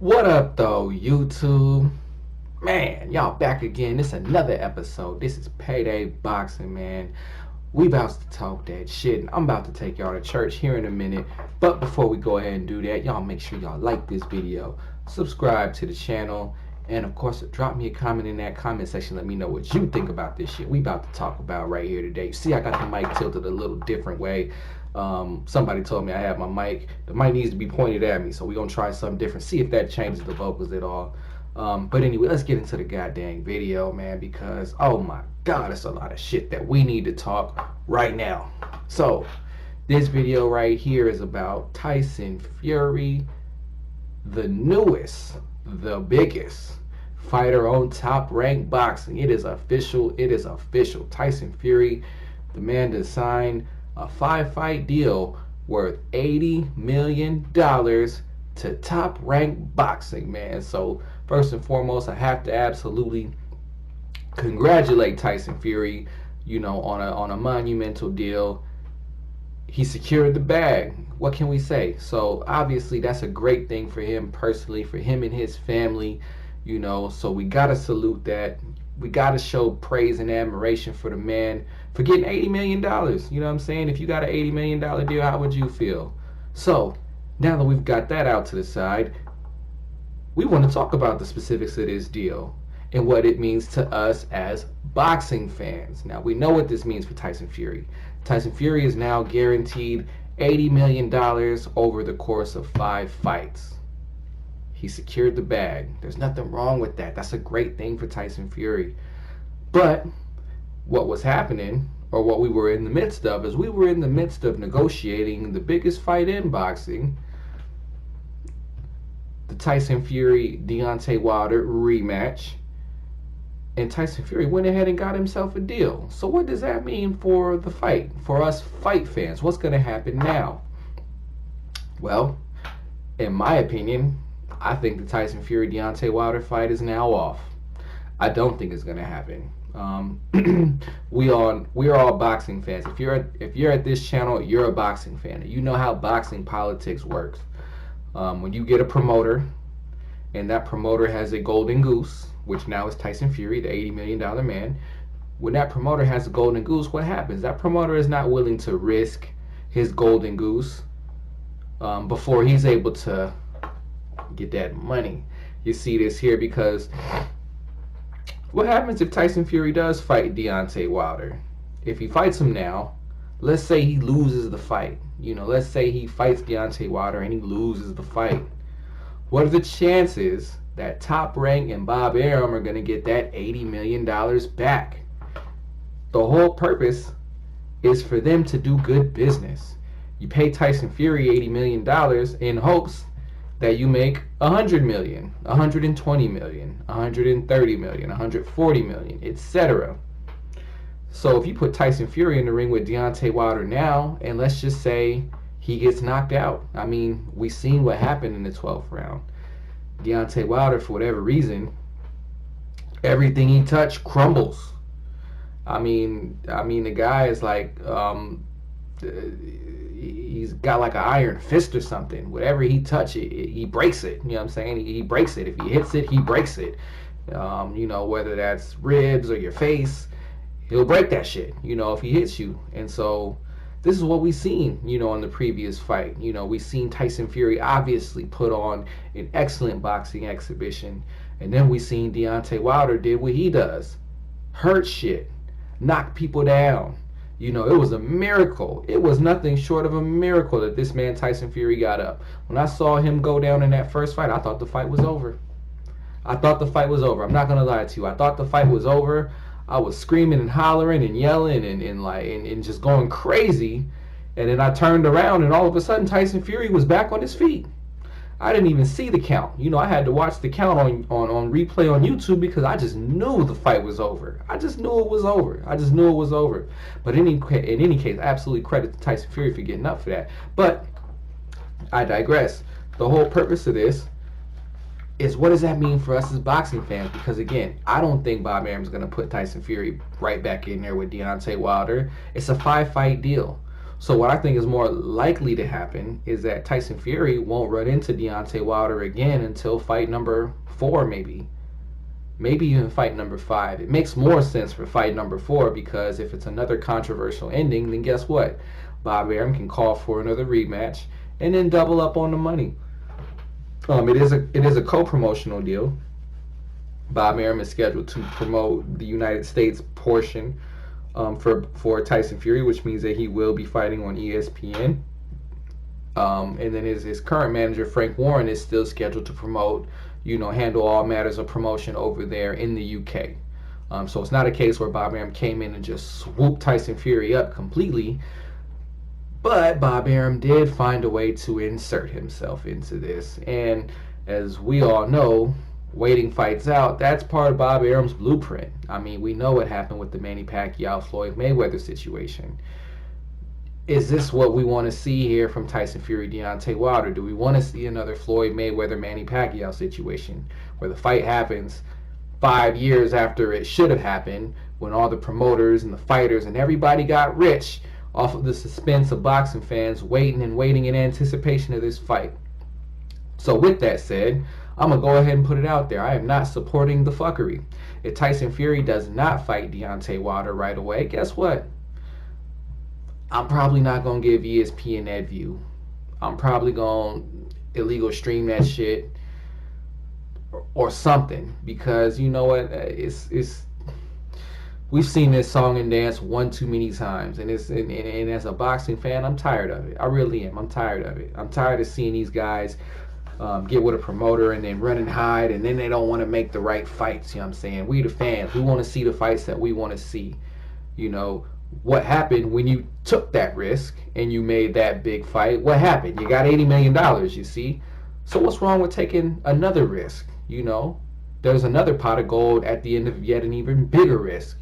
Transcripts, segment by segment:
What up, though, YouTube? Man, y'all back again. This another episode. This is Payday Boxing, man. We about to talk that shit, and I'm about to take y'all to church here in a minute. But before we go ahead and do that, y'all make sure y'all like this video, subscribe to the channel, and of course, drop me a comment in that comment section. Let me know what you think about this shit we about to talk about right here today. See, I got the mic tilted a little different way. Somebody told me I have the mic needs to be pointed at me, so we're gonna try something different, see if that changes the vocals at all. But anyway, let's get into the goddamn video, man, because oh my god, it's a lot of shit that we need to talk right now. So this video right here is about Tyson Fury, the newest, the biggest fighter on Top Rank Boxing. It is official. It is official. Tyson Fury, the man that signed a 5-fight deal worth $80 million to Top Rank Boxing, man. So first and foremost, I have to absolutely congratulate Tyson Fury, on a monumental deal. He secured the bag. What can we say? So obviously that's a great thing for him personally, for him and his family, so we gotta salute that. We gotta show praise and admiration for the man for getting $80 million. You know what I'm saying? If you got an $80 million deal, how would you feel? So now that we've got that out to the side, we want to talk about the specifics of this deal and what it means to us as boxing fans. Now, we know what this means for Tyson Fury. Tyson Fury is now guaranteed $80 million over the course of 5 fights. He secured the bag. There's nothing wrong with that. That's a great thing for Tyson Fury. But what was happening, or what we were in the midst of, is we were in the midst of negotiating the biggest fight in boxing, the Tyson Fury Deontay Wilder rematch, and Tyson Fury went ahead and got himself a deal. So what does that mean for the fight, for us fight fans? What's going to happen now? Well, in my opinion, I think the Tyson Fury Deontay Wilder fight is now off. I don't think it's going to happen. We are all boxing fans. If you're at this channel, you're a boxing fan. You know how boxing politics works. When you get a promoter, and that promoter has a golden goose, which now is Tyson Fury, the $80 million man. When that promoter has a golden goose, what happens? That promoter is not willing to risk his golden goose before he's able to get that money. You see this here because what happens if Tyson Fury does fight Deontay Wilder? If he fights him now, let's say he loses the fight. Let's say he fights Deontay Wilder and he loses the fight. What are the chances that Top Rank and Bob Arum are going to get that $80 million back? The whole purpose is for them to do good business. You pay Tyson Fury $80 million in hopes that you make $100 million, $120 million, $130 million, $140 million, etc. So if you put Tyson Fury in the ring with Deontay Wilder now, and let's just say he gets knocked out. I mean, we've seen what happened in the 12th round. Deontay Wilder, for whatever reason, everything he touched crumbles. I mean, the guy is like, he's got like an iron fist or something. Whatever he touches, he breaks it. You know what I'm saying? He breaks it. If he hits it, he breaks it. Whether that's ribs or your face, he'll break that shit, if he hits you. And so this is what we've seen, in the previous fight. We've seen Tyson Fury obviously put on an excellent boxing exhibition. And then we've seen Deontay Wilder did what he does. Hurt shit. Knock people down. It was a miracle. It was nothing short of a miracle that this man Tyson Fury got up. When I saw him go down in that first fight, I thought the fight was over. I'm not going to lie to you. I thought the fight was over. I was screaming and hollering and yelling and just going crazy. And then I turned around and all of a sudden Tyson Fury was back on his feet. I didn't even see the count. I had to watch the count on replay on YouTube because I just knew the fight was over. I just knew it was over. But in any case, absolutely credit to Tyson Fury for getting up for that. But I digress. The whole purpose of this is, what does that mean for us as boxing fans? Because again, I don't think Bob Arum's going to put Tyson Fury right back in there with Deontay Wilder. It's a 5-fight deal. So what I think is more likely to happen is that Tyson Fury won't run into Deontay Wilder again until fight number 4, maybe even fight number 5. It makes more sense for fight number 4, because if it's another controversial ending, then guess what? Bob Arum can call for another rematch and then double up on the money. It is a co-promotional deal. Bob Arum is scheduled to promote the United States portion for Tyson Fury, which means that he will be fighting on ESPN. And then his current manager, Frank Warren, is still scheduled to promote, handle all matters of promotion over there in the UK. So it's not a case where Bob Arum came in and just swooped Tyson Fury up completely. But Bob Arum did find a way to insert himself into this. And as we all know, waiting fights out, that's part of Bob Arum's blueprint. I mean, we know what happened with the Manny Pacquiao-Floyd Mayweather situation. Is this what we want to see here from Tyson Fury, Deontay Wilder? Do we want to see another Floyd Mayweather, Manny Pacquiao situation where the fight happens 5 years after it should have happened, when all the promoters and the fighters and everybody got rich off of the suspense of boxing fans waiting in anticipation of this fight? So with that said, I'm going to go ahead and put it out there. I am not supporting the fuckery. If Tyson Fury does not fight Deontay Wilder right away, guess what? I'm probably not going to give ESPN that view. I'm probably going to illegal stream that shit or something, because you know what? We've seen this song and dance one too many times, and as a boxing fan, I'm tired of it. I really am. I'm tired of it. I'm tired of seeing these guys get with a promoter and then run and hide, and then they don't want to make the right fights. You know what I'm saying? We the fans, we want to see the fights that we want to see. What happened when you took that risk and you made that big fight? What happened? You got $80 million, you see? So what's wrong with taking another risk? There's another pot of gold at the end of yet an even bigger risk.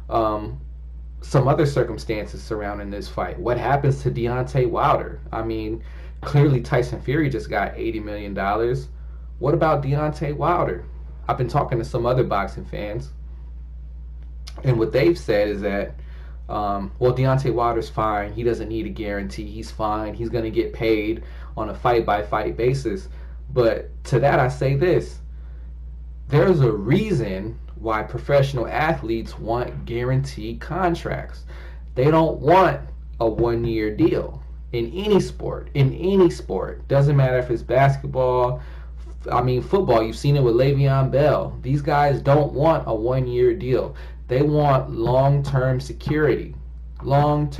Some other circumstances surrounding this fight. What happens to Deontay Wilder? I mean, clearly Tyson Fury just got $80 million. What about Deontay Wilder? I've been talking to some other boxing fans, and what they've said is that, Deontay Wilder's fine. He doesn't need a guarantee. He's fine. He's going to get paid on a fight-by-fight basis. But to that I say this. There's a reason why professional athletes want guaranteed contracts. They don't want a one-year deal in any sport. Doesn't matter if it's basketball, football. You've seen it with Le'Veon Bell. These guys don't want a one-year deal. They want long-term security. What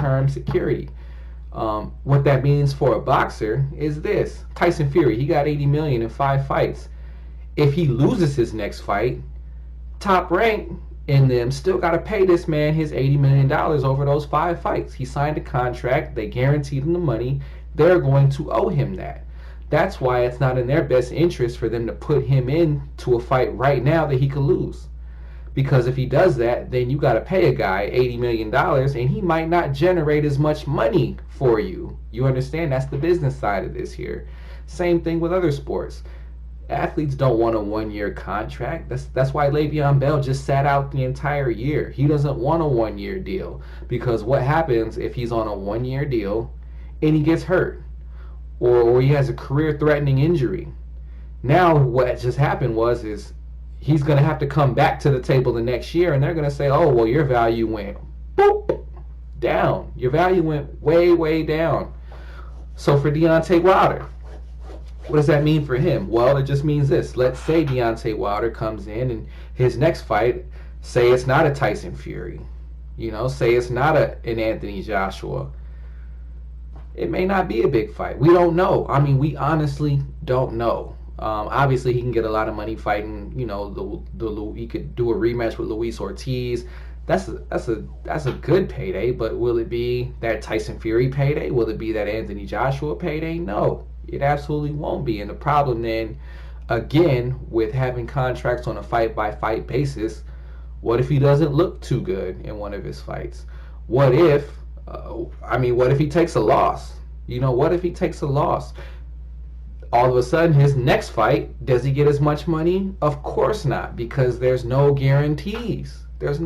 that means for a boxer is this. Tyson Fury, he got $80 million in 5 fights. If he loses his next fight, TopRank and them still got to pay this man his $80 million over those 5 fights. He signed a contract. They guaranteed him the money. They're going to owe him that. That's why it's not in their best interest for them to put him into a fight right now that he could lose. Because if he does that, then you got to pay a guy $80 million and he might not generate as much money for you. You understand? That's the business side of this here. Same thing with other sports. Athletes don't want a one-year contract. That's why Le'Veon Bell just sat out the entire year. He doesn't want a one-year deal, because what happens if he's on a one-year deal and he gets hurt or he has a career-threatening injury? Now what just happened is he's going to have to come back to the table the next year, and they're going to say, oh, well, your value went boop, down. Your value went way, way down. So for Deontay Wilder, what does that mean for him? Well, it just means this. Let's say Deontay Wilder comes in and his next fight, say it's not a Tyson Fury, say it's not an Anthony Joshua. It may not be a big fight. We don't know. We honestly don't know. Obviously, he can get a lot of money fighting. He could do a rematch with Luis Ortiz. That's a good payday. But will it be that Tyson Fury payday? Will it be that Anthony Joshua payday? No, it absolutely won't be. And the problem then, again, with having contracts on a fight-by-fight basis, what if he doesn't look too good in one of his fights? What if he takes a loss? What if he takes a loss? All of a sudden, his next fight, does he get as much money? Of course not, because there's no guarantees. Floyd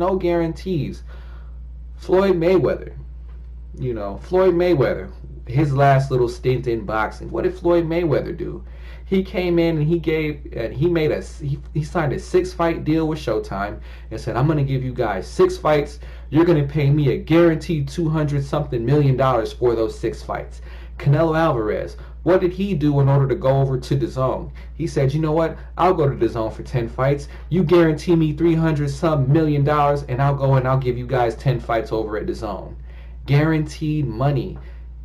Mayweather, Floyd Mayweather, his last little stint in boxing. What did Floyd Mayweather do? He came in and he signed a 6-fight deal with Showtime and said, I'm going to give you guys 6 fights. You're going to pay me a guaranteed 200 something million dollars for those 6 fights. Canelo Alvarez, what did he do in order to go over to DAZN? He said, you know what? I'll go to DAZN for 10 fights. You guarantee me 300 some million dollars and I'll go and I'll give you guys 10 fights over at DAZN. Guaranteed money.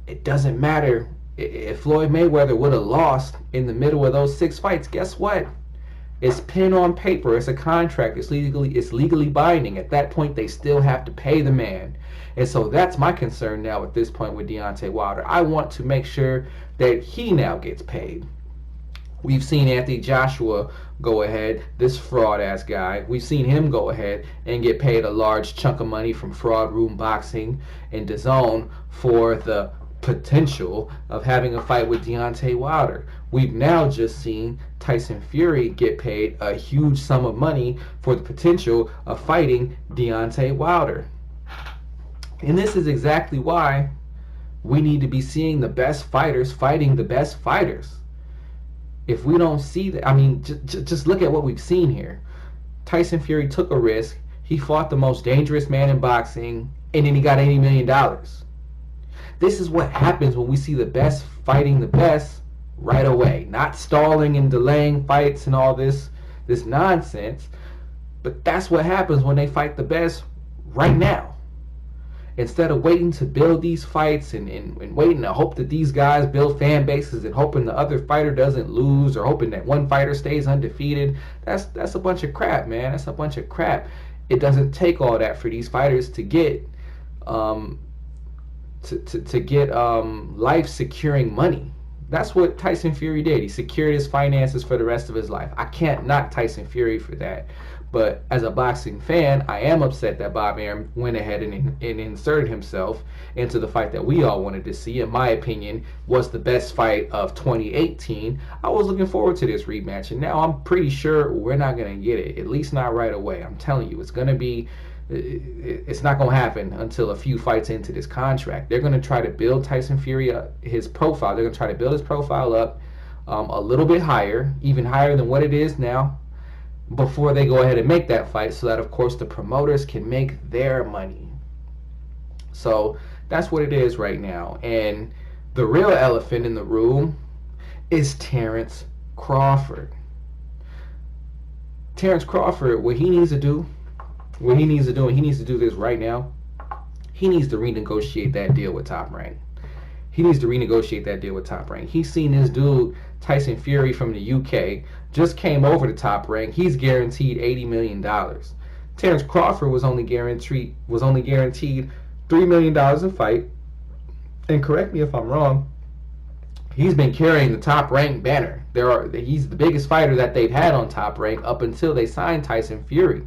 It doesn't matter if Floyd Mayweather would have lost in the middle of those 6 fights. Guess what? It's pen on paper. It's a contract. It's legally binding. At that point, they still have to pay the man. And so that's my concern now at this point with Deontay Wilder. I want to make sure that he now gets paid. We've seen Anthony Joshua go ahead, this fraud-ass guy. We've seen him go ahead and get paid a large chunk of money from Fraud Room Boxing and DAZN for the potential of having a fight with Deontay Wilder. We've now just seen Tyson Fury get paid a huge sum of money for the potential of fighting Deontay Wilder. And this is exactly why we need to be seeing the best fighters fighting the best fighters. If we don't see that, I mean, just look at what we've seen here. Tyson Fury took a risk. He fought the most dangerous man in boxing, and then he got $80 million. This is what happens when we see the best fighting the best right away. Not stalling and delaying fights and all this nonsense. But that's what happens when they fight the best right now. Instead of waiting to build these fights and waiting to hope that these guys build fan bases and hoping the other fighter doesn't lose or hoping that one fighter stays undefeated, that's a bunch of crap, man. That's a bunch of crap. It doesn't take all that for these fighters to get life securing money. That's what Tyson Fury did. He secured his finances for the rest of his life. I can't knock Tyson Fury for that. But as a boxing fan, I am upset that Bob Arum went ahead and inserted himself into the fight that we all wanted to see. In my opinion, was the best fight of 2018. I was looking forward to this rematch, and now I'm pretty sure we're not going to get it, at least not right away. I'm telling you, it's not going to happen until a few fights into this contract. They're going to try to build Tyson Fury up, his profile. They're going to try to build his profile up a little bit higher, even higher than what it is now, before they go ahead and make that fight, so that of course the promoters can make their money. So that's what it is right now. And the real elephant in the room is Terrence Crawford. Terrence Crawford, what he needs to do, and he needs to do this right now, he needs to renegotiate that deal with TopRank. He's seen this dude, Tyson Fury from the UK, just came over to TopRank. He's guaranteed $80 million. Terrence Crawford was only guaranteed $3 million a fight. And correct me if I'm wrong, he's been carrying the TopRank banner. He's the biggest fighter that they've had on TopRank up until they signed Tyson Fury.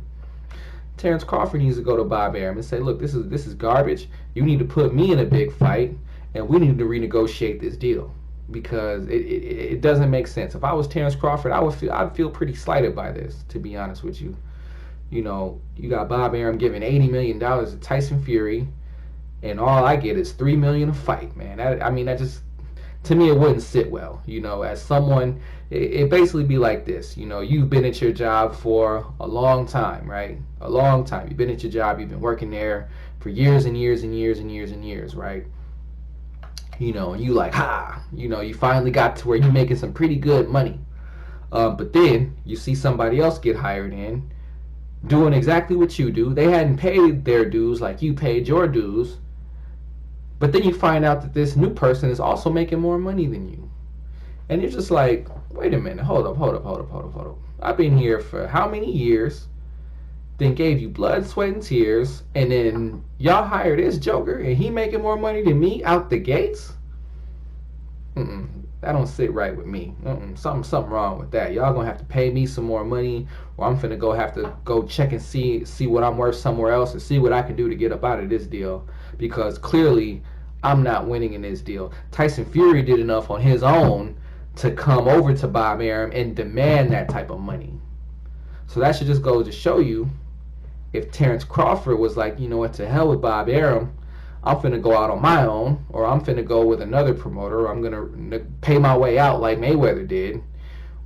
Terrence Crawford needs to go to Bob Arum and say, look, this is garbage. You need to put me in a big fight, and we need to renegotiate this deal, because it doesn't make sense. If I was Terrence Crawford, I'd feel pretty slighted by this, to be honest with you. You know, you got Bob Arum giving $80 million to Tyson Fury, and all I get is $3 million a fight, man. That just, to me, it wouldn't sit well. You know, as someone, it basically be like this. You know, you've been at your job for a long time, right? A long time. You've been at your job. You've been working there for years and years and years and years and years, right? You know, and you like, you finally got to where you're making some pretty good money. But then you see somebody else get hired in, doing exactly what you do. They hadn't paid their dues like you paid your dues. But then you find out that this new person is also making more money than you. And you're just like, wait a minute, hold up. I've been here for how many years? Then gave you blood, sweat, and tears, and then y'all hire this joker, and he making more money than me out the gates? That don't sit right with me. Something wrong with that. Y'all gonna have to pay me some more money, or I'm finna have to go check and see what I'm worth somewhere else, and see what I can do to get up out of this deal, because clearly I'm not winning in this deal. Tyson Fury did enough on his own to come over to Bob Arum and demand that type of money. So that should just go to show you, if Terrence Crawford was like, you know what, to hell with Bob Arum, I'm finna go out on my own, or I'm finna go with another promoter, or I'm gonna pay my way out like Mayweather did,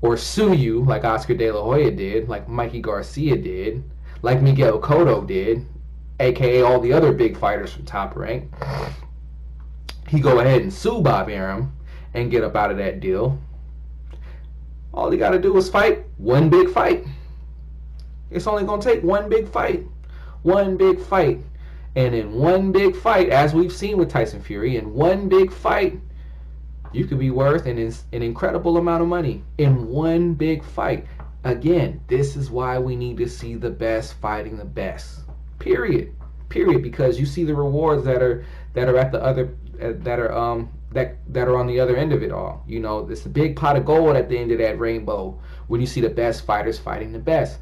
or sue you like Oscar De La Hoya did, like Mikey Garcia did, like Miguel Cotto did, aka all the other big fighters from Top Rank. He go ahead and sue Bob Arum and get up out of that deal. All he got to do is fight one big fight. It's only going to take one big fight. One big fight. And in one big fight, as we've seen with Tyson Fury, in one big fight, you could be worth an incredible amount of money. In one big fight. Again, this is why we need to see the best fighting the best. Period. Because you see the rewards that are at the other that are on the other end of it all. You know, it's a big pot of gold at the end of that rainbow when you see the best fighters fighting the best.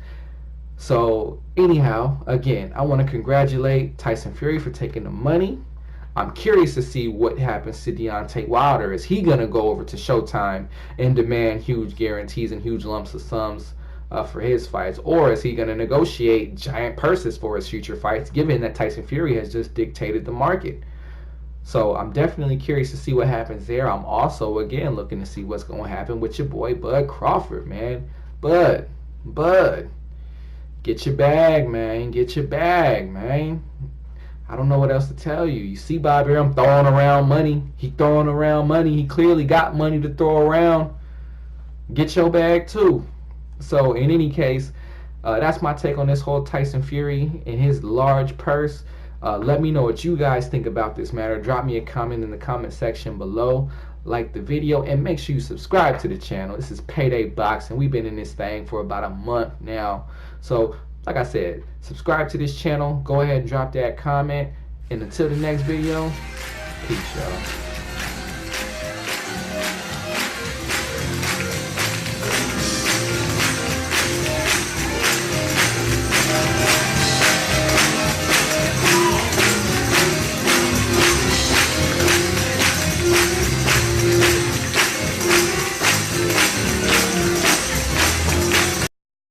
So anyhow, again, I want to congratulate Tyson Fury for taking the money. I'm curious to see what happens to Deontay Wilder. Is he going to go over to Showtime and demand huge guarantees and huge lumps of sums for his fights? Or is he going to negotiate giant purses for his future fights, given that Tyson Fury has just dictated the market? So I'm definitely curious to see what happens there. I'm also, again, looking to see what's going to happen with your boy Bud Crawford, man. Bud, get your bag, man. Get your bag, man. I don't know what else to tell you. You see Bob Arum throwing around money. He clearly got money to throw around. Get your bag too. So in any case, that's my take on this whole Tyson Fury and his large purse. Let me know what you guys think about this matter. Drop me a comment in the comment section below. Like the video and make sure you subscribe to the channel. This is Payday Boxing. We've been in this thing for about a month now. So like I said, subscribe to this channel. Go ahead and drop that comment. And until the next video, peace, y'all.